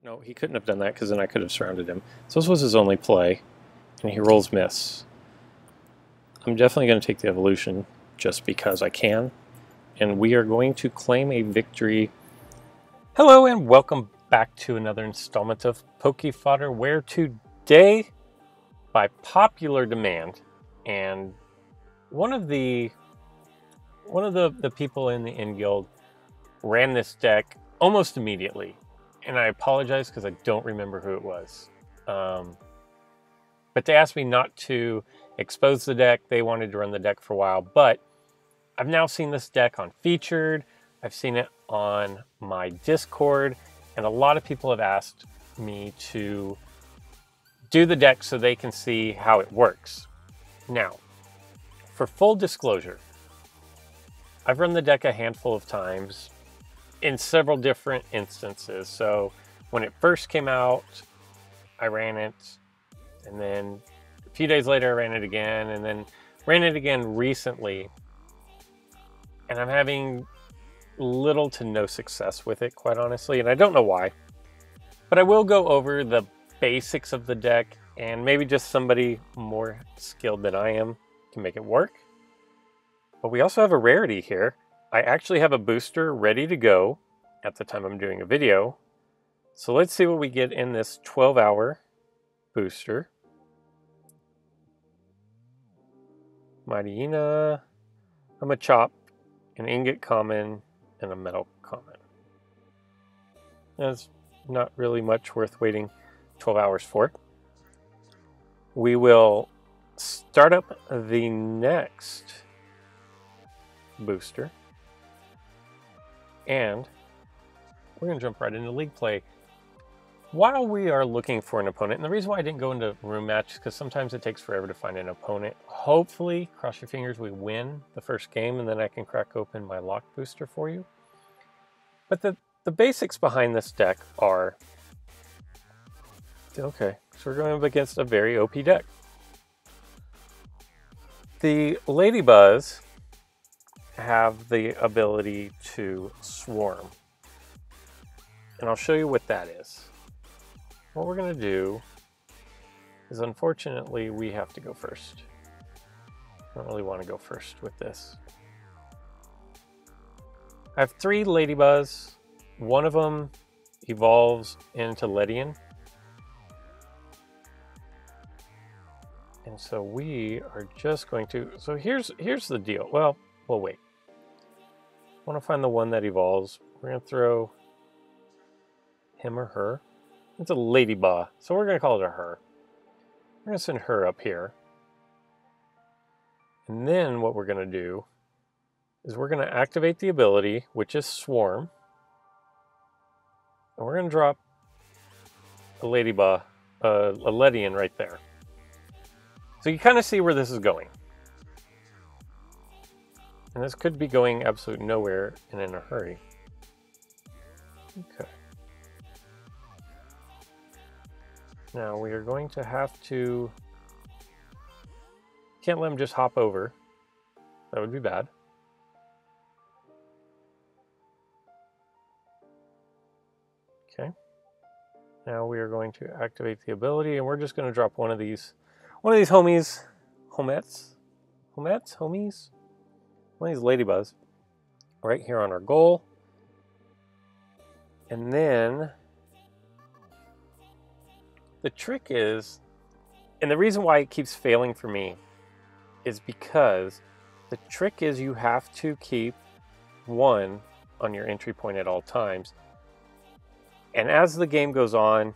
No, he couldn't have done that because then I could have surrounded him. So this was his only play, and he rolls miss. I'm definitely going to take the evolution just because I can, and we are going to claim a victory. Hello and welcome back to another installment of Poke Fodder, where today, by popular demand, and one of the people in the Inn Guild ran this deck almost immediately. And I apologize because I don't remember who it was. But they asked me not to expose the deck. They wanted to run the deck for a while. But I've now seen this deck on Featured. I've seen it on my Discord. And a lot of people have asked me to do the deck so they can see how it works. Now, for full disclosure, I've run the deck a handful of times in several different instances. So when it first came out, I ran it, and then a few days later I ran it again, and then ran it again recently. And I'm having little to no success with it, quite honestly, and I don't know why. But I will go over the basics of the deck, and maybe just somebody more skilled than I am can make it work. But we also have a rarity here. I actually have a booster ready to go at the time I'm doing a video. So let's see what we get in this 12-hour booster. Marina, a Machop, an Ingot Common, and a Metal Common. That's not really much worth waiting 12 hours for. We will start up the next booster. And we're going to jump right into league play. While we are looking for an opponent, and the reason why I didn't go into room match is because sometimes it takes forever to find an opponent. Hopefully, cross your fingers, we win the first game, and then I can crack open my lock booster for you. But the basics behind this deck are... Okay, so we're going up against a very OP deck. The Ladybuzz have the ability to swarm. And I'll show you what that is. What we're going to do is, unfortunately, we have to go first. I don't really want to go first with this. I have 3 Ladybuzz. One of them evolves into Ledian. And so we are just going to... So here's the deal. Well, we'll wait. I want to find the one that evolves. We're going to throw him or her. It's a Ledyba, so we're going to call it a her. We're going to send her up here. And then what we're going to do is we're going to activate the ability, which is Swarm. And we're going to drop a Ledyba, a Ledian right there. So you kind of see where this is going. And this could be going absolutely nowhere and in a hurry. Okay. Now we are going to have to... Can't let him just hop over. That would be bad. Okay. Now we are going to activate the ability, and we're just going to drop one of these homies. Homies? One of these Ladybuzz right here on our goal. And then the trick is, and the reason why it keeps failing for me is because the trick is you have to keep one on your entry point at all times. And as the game goes on,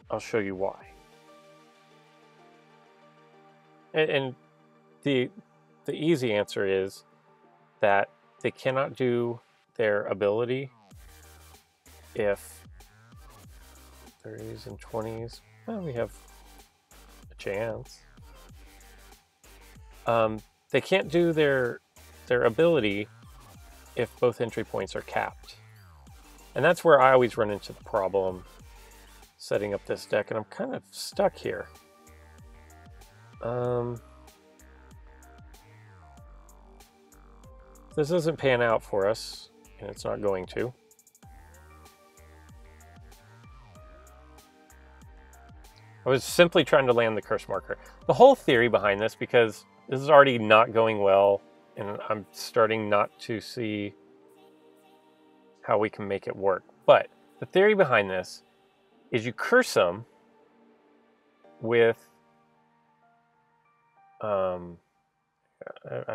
I'll show you why. And the easy answer is that they cannot do their ability if 30s and 20s, well, we have a chance. They can't do their ability if both entry points are capped. And that's where I always run into the problem setting up this deck, and I'm kind of stuck here. This doesn't pan out for us, and it's not going to. I was simply trying to land the curse marker. The whole theory behind this, because this is already not going well, and I'm starting not to see how we can make it work. But the theory behind this is you curse them with, I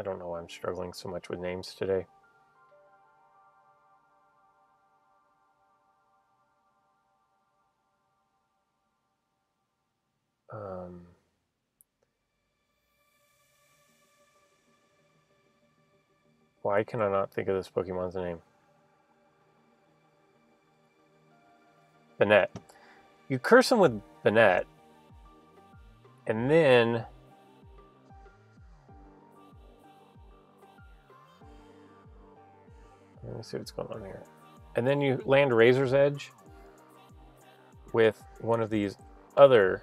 don't know why I'm struggling so much with names today. Why can I not think of this Pokemon's name? Banette. You curse them with Banette, and then let me see what's going on here. And then you land Razor's Edge with one of these Ledyans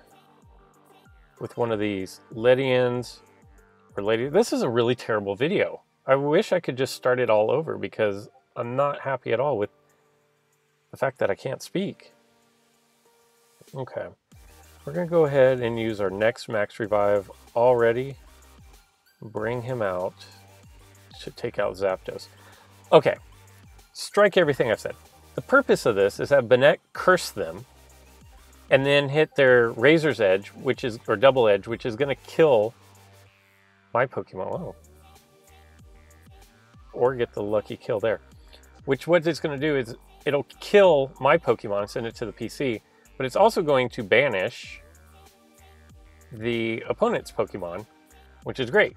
or Lady. This is a really terrible video. I wish I could just start it all over because I'm not happy at all with the fact that I can't speak. Okay. We're going to go ahead and use our next Max Revive already. Bring him out to take out Zapdos. Okay. Strike everything I've said. The purpose of this is have Banette curse them and then hit their Razor's Edge, or Double Edge, which is going to kill my Pokemon. Whoa. Or get the lucky kill there. Which what it's going to do is it'll kill my Pokemon and send it to the PC, but it's also going to banish the opponent's Pokemon, which is great.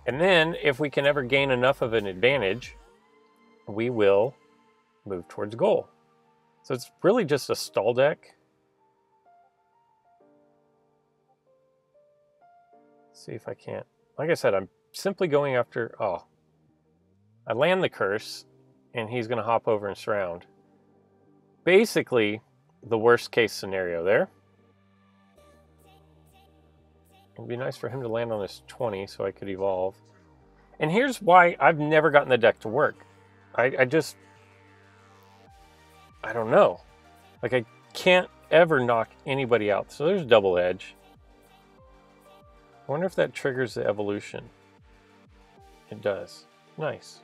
And then if we can ever gain enough of an advantage, we will move towards goal. So it's really just a stall deck. Let's see if I can't. Like I said, I'm simply going after, I land the curse, and he's going to hop over and surround. Basically, the worst case scenario there. It'd be nice for him to land on this 20 so I could evolve. And here's why I've never gotten the deck to work. I don't know. Like, I can't ever knock anybody out. So there's Double Edge. I wonder if that triggers the evolution. It does. Nice.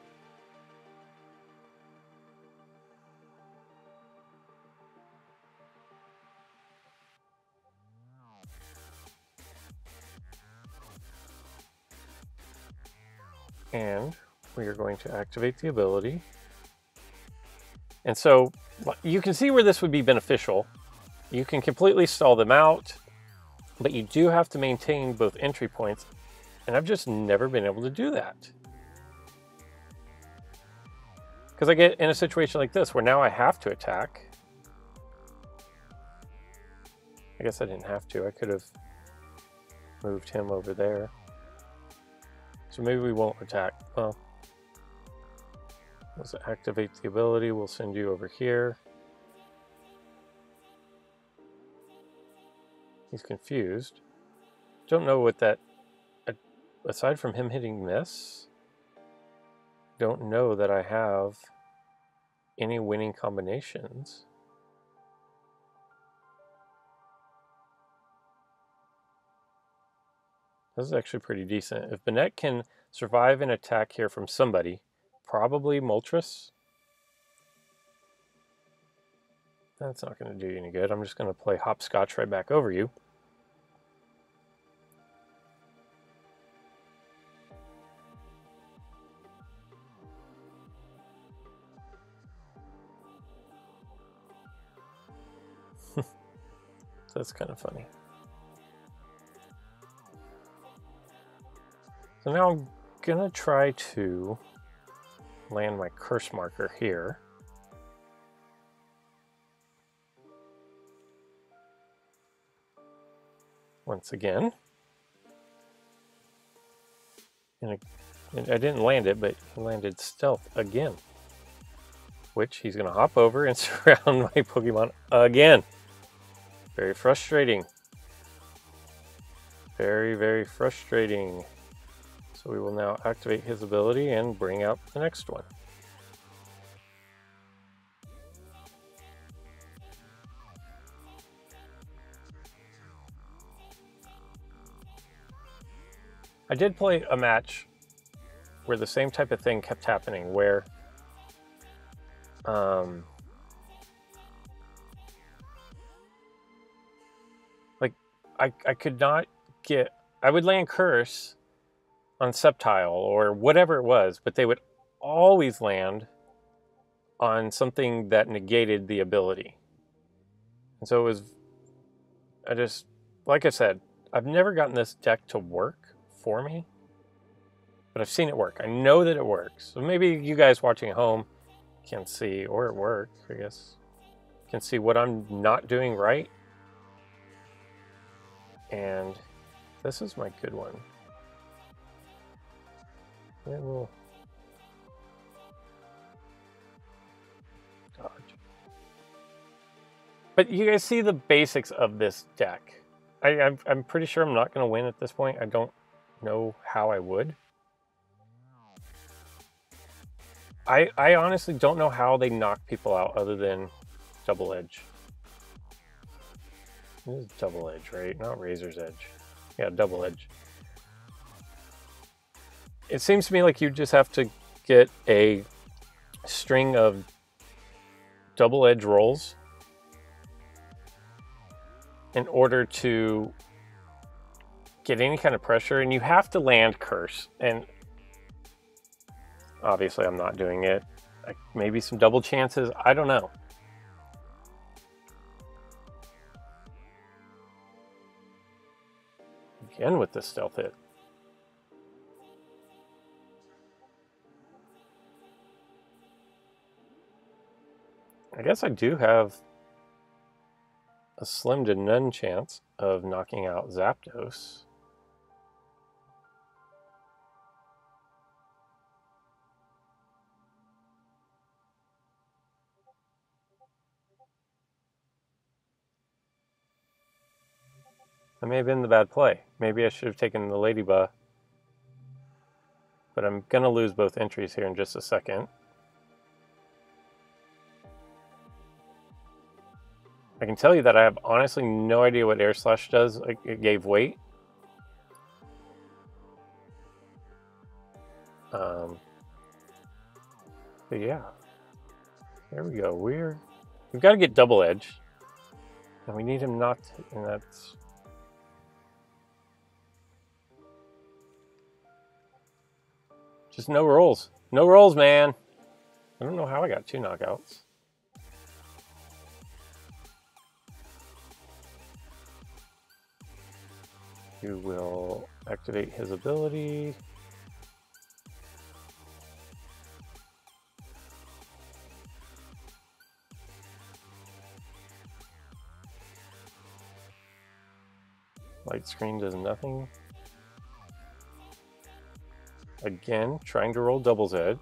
And we are going to activate the ability. And so you can see where this would be beneficial. You can completely stall them out, but you do have to maintain both entry points. And I've just never been able to do that. Because I get in a situation like this where now I have to attack. I guess I didn't have to. I could have moved him over there. So maybe we won't attack. Well, let's activate the ability. We'll send you over here. He's confused. Don't know what that, aside from him hitting miss, don't know that I have any winning combinations. This is actually pretty decent. If Banette can survive an attack here from somebody, probably Moltres. That's not going to do you any good. I'm just going to play hopscotch right back over you. That's kind of funny. So now I'm gonna try to land my curse marker here. Once again. And I didn't land it, but he landed stealth again. Which he's gonna hop over and surround my Pokemon again. Very frustrating. Very, very frustrating. So we will now activate his ability and bring out the next one. I did play a match where the same type of thing kept happening, where like I could not get, I would land curse on Sceptile or whatever it was, but they would always land on something that negated the ability. And so it was, I just, like I said, I've never gotten this deck to work for me, but I've seen it work. I know that it works. So maybe you guys watching at home can see, or it works, I guess, can see what I'm not doing right. And this is my good one. It will dodge. But you guys see the basics of this deck. I'm pretty sure I'm not going to win at this point. I don't know how I would. I honestly don't know how they knock people out other than double edge. This is double edge, right? Not razor's edge. Yeah, double edge. It seems to me like you just have to get a string of double edge rolls in order to get any kind of pressure, and you have to land curse. And obviously I'm not doing it. Like maybe some double chances, I don't know. Again with the stealth hit. I guess I do have a slim to none chance of knocking out Zapdos. That may have been the bad play. Maybe I should have taken the Ledyba. But I'm going to lose both entries here in just a second. I can tell you that I have honestly no idea what Air Slash does. It gave weight. But yeah. There we go. We've got to get double edge. And we need him not to, and that's... Just no rolls. No rolls, man. I don't know how I got 2 knockouts. You will activate his ability. Light screen does nothing. Again, trying to roll double's edge.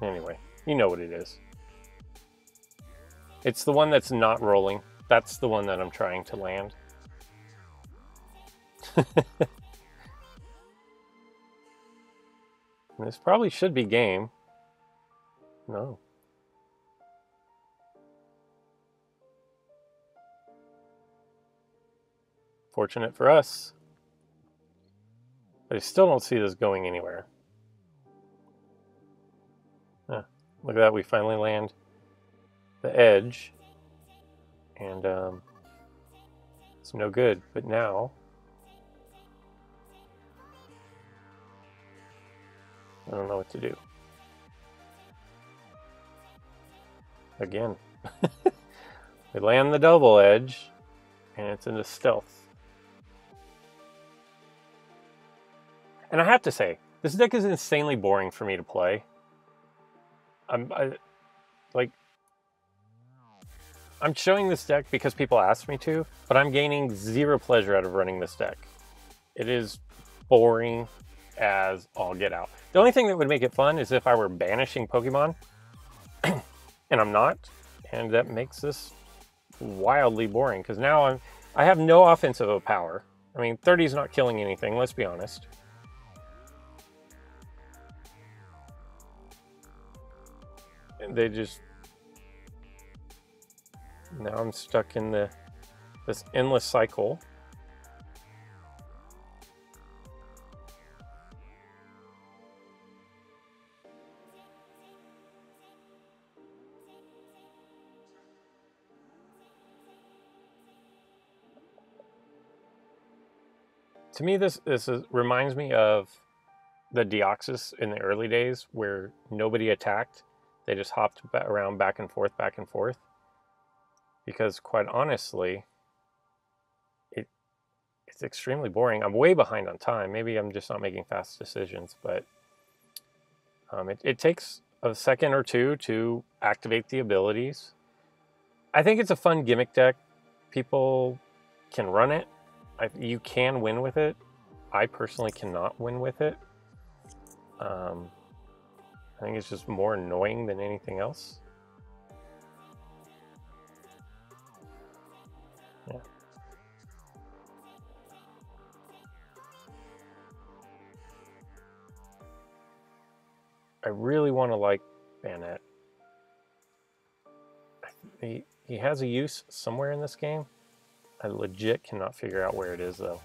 Anyway, you know what it is. It's the one that's not rolling. That's the one that I'm trying to land. This probably should be game. No. Fortunate for us. But I still don't see this going anywhere. Look at that, we finally land the edge. And it's no good. But now... I don't know what to do. Again. We land the double edge, and it's into stealth. And I have to say, this deck is insanely boring for me to play. I'm showing this deck because people asked me to, but I'm gaining zero pleasure out of running this deck. It is boring as all get out. The only thing that would make it fun is if I were banishing Pokemon, and I'm not, and that makes this wildly boring, because now I have no offensive power. I mean, 30 is not killing anything, let's be honest. And they just... Now I'm stuck in this endless cycle. To me, reminds me of the Deoxys in the early days where nobody attacked. They just hopped around back and forth, back and forth. Because quite honestly, it's extremely boring. I'm way behind on time. Maybe I'm just not making fast decisions, but it takes a second or two to activate the abilities. I think it's a fun gimmick deck. People can run it. You can win with it. I personally cannot win with it. I think it's just more annoying than anything else. Yeah. I really want to like Banet. He has a use somewhere in this game. I legit cannot figure out where it is though.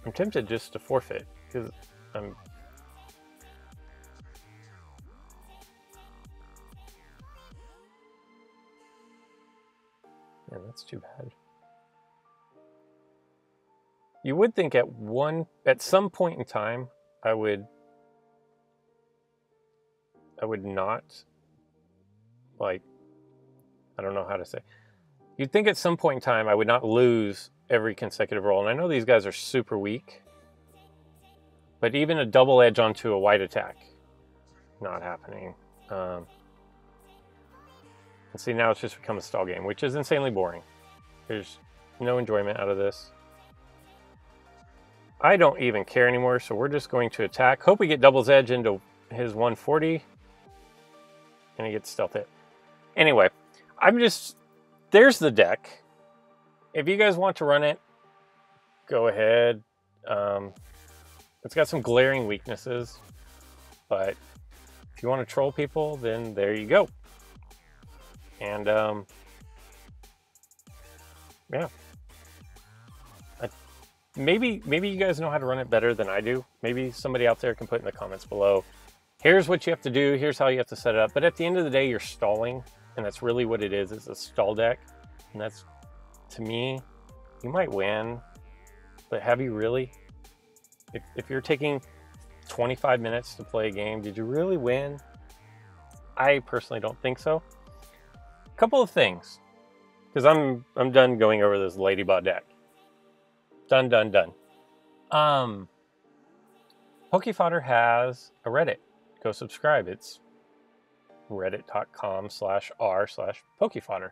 I'm tempted just to forfeit because I'm. Yeah, that's too bad. You would think at some point in time, I would not, like, I don't know how to say. You'd think at some point in time I would not lose every consecutive roll. And I know these guys are super weak, but even a double edge onto a white attack, not happening. And see, now it's just become a stall game, which is insanely boring. There's no enjoyment out of this. I don't even care anymore, so we're just going to attack. Hope we get Double's Edge into his 140. And he gets stealth hit. Anyway, there's the deck. If you guys want to run it, go ahead. It's got some glaring weaknesses, but if you want to troll people, then there you go. And yeah, maybe you guys know how to run it better than I do. Maybe somebody out there can put in the comments below. Here's what you have to do. Here's how you have to set it up. But at the end of the day, you're stalling, and that's really what it is. It's a stall deck, and that's, to me, you might win, but have you really? If you're taking 25 minutes to play a game, did you really win? I personally don't think so. A couple of things, because I'm done going over this Ledyba deck. Done. Pokefodder has a Reddit. Go subscribe. It's reddit.com/r/Pokefodder.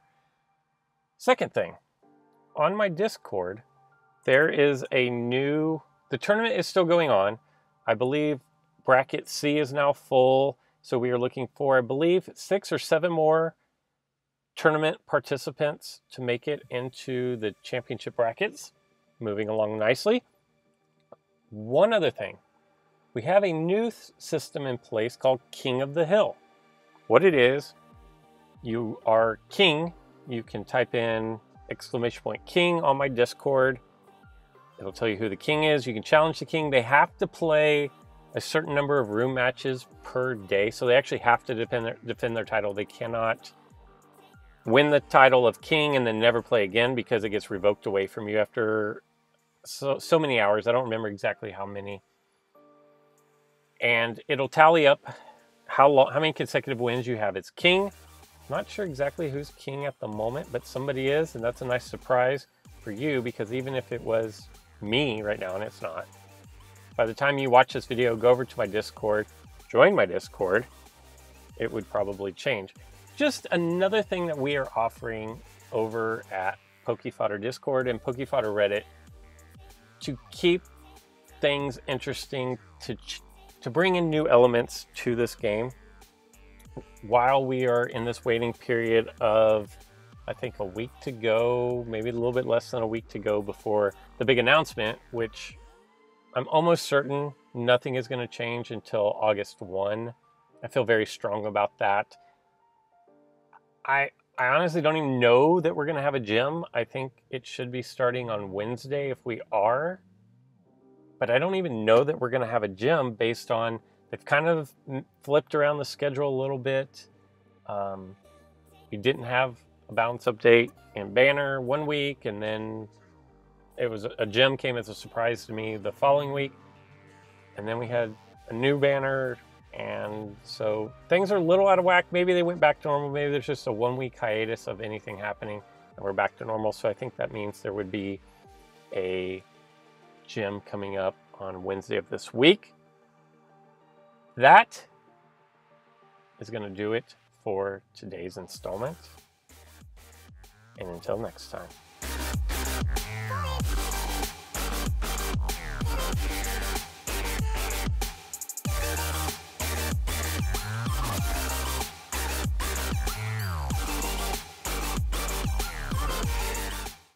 Second thing, on my Discord, there is the tournament is still going on. I believe bracket C is now full. So we are looking for, I believe, 6 or 7 more tournament participants to make it into the championship brackets. Moving along nicely. One other thing. We have a new system in place called King of the Hill. What it is, you are king. You can type in !king on my Discord. It'll tell you who the king is. You can challenge the king. They have to play a certain number of room matches per day. So they actually have to defend their title. They cannot win the title of king and then never play again because it gets revoked away from you after so many hours. I don't remember exactly how many. And it'll tally up how many consecutive wins you have. It's king. Not sure exactly who's king at the moment, but somebody is, and that's a nice surprise for you, because even if it was me right now, and it's not, by the time you watch this video, go over to my Discord, join my Discord, it would probably change. Just another thing that we are offering over at Pokefodder Discord and Pokefodder Reddit to keep things interesting, to bring in new elements to this game while we are in this waiting period of, I think, a week to go, maybe a little bit less than a week to go before the big announcement, which I'm almost certain nothing is going to change until August 1. I feel very strong about that. I honestly don't even know that we're going to have a gym. I think it should be starting on Wednesday if we are. But I don't even know that we're going to have a gym based on they've kind of flipped around the schedule a little bit. We didn't have a Balance update in Banner one week, and then it was a gym came as a surprise to me the following week, and then we had a new Banner, and so things are a little out of whack. Maybe they went back to normal. Maybe there's just a 1 week hiatus of anything happening, and we're back to normal. So I think that means there would be a gym coming up on Wednesday of this week. That is going to do it for today's installment. And until next time.